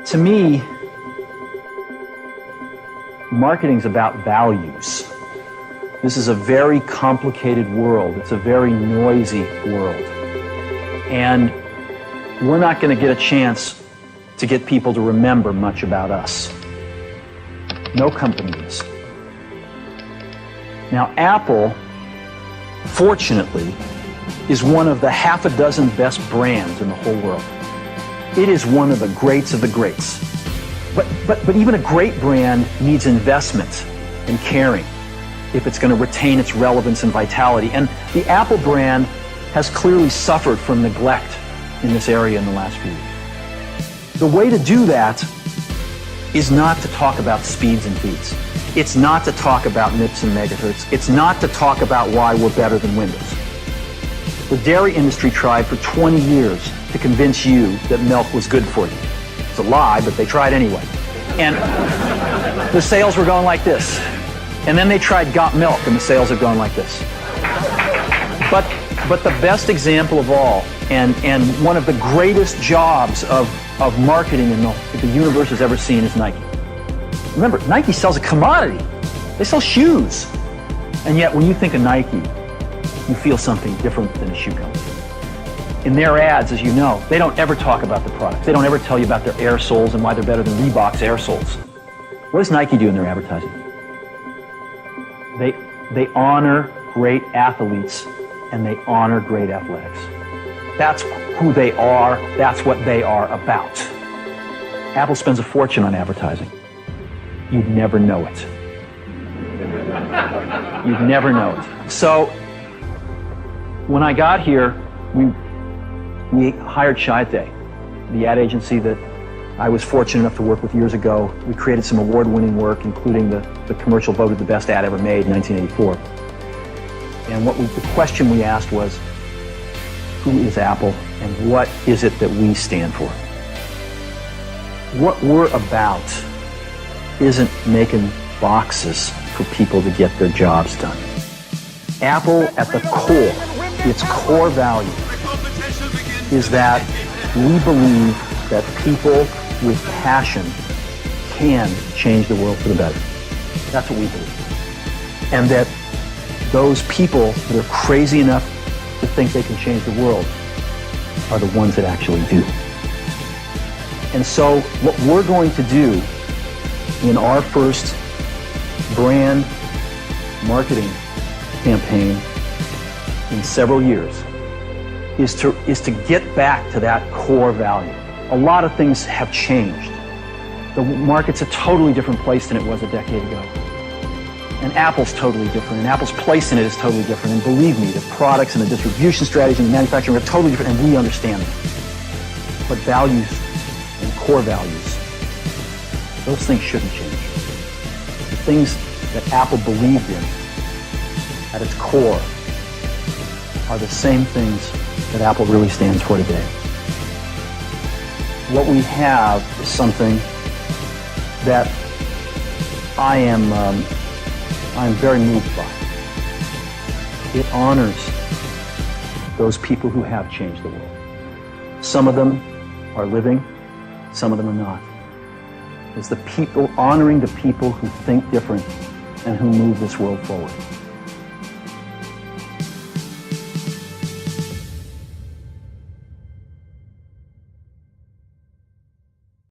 To me, marketing's about values. This is a very complicated world. It's a very noisy world. And we're not going to get a chance to get people to remember much about us. No company is. Now, Apple, fortunately, is one of the half a dozen best brands in the whole world. It is one of the greats of the greats. But even a great brand needs investment and caring if it's going to retain its relevance and vitality. And the Apple brand has clearly suffered from neglect in this area in the last few years. The way to do that is not to talk about speeds and feeds. It's not to talk about MIPS and megahertz. It's not to talk about why we're better than Windows. The dairy industry tried for 20 years to convince you that milk was good for you. It's a lie, but they tried anyway. And the sales were going like this. And then they tried Got Milk, and the sales have gone like this. But the best example of all, and one of the greatest jobs of marketing that the universe has ever seen is Nike. Remember, Nike sells a commodity. They sell shoes. And yet, when you think of Nike, you feel something different than a shoe company. In their ads, as you know, they don't ever talk about the products. They don't ever tell you about their air soles and why they're better than Reebok's air soles. What does Nike do in their advertising? They honor great athletes and they honor great athletics. That's who they are. That's what they are about. Apple spends a fortune on advertising. You'd never know it. You'd never know it. So when I got here, we hired Chiat/Day, the ad agency that I was fortunate enough to work with years ago. We created some award-winning work, including the commercial voted the best ad ever made in 1984. And the question we asked was, who is Apple and what is it that we stand for? What we're about isn't making boxes for people to get their jobs done. Apple, at the core, its core value is that we believe that people with passion can change the world for the better. That's what we believe. And that those people that are crazy enough to think they can change the world are the ones that actually do. And so what we're going to do in our first brand marketing campaign in several years is to get back to that core value. A lot of things have changed. The market's a totally different place than it was a decade ago. And Apple's totally different, and Apple's place in it is totally different. And believe me, the products and the distribution strategy and the manufacturing are totally different, and we understand them. But values and core values, those things shouldn't change. The things that Apple believed in at its core are the same things that Apple really stands for today. What we have is something that I'm very moved by. It honors those people who have changed the world. Some of them are living, some of them are not. It's the people, honoring the people who think different and who move this world forward.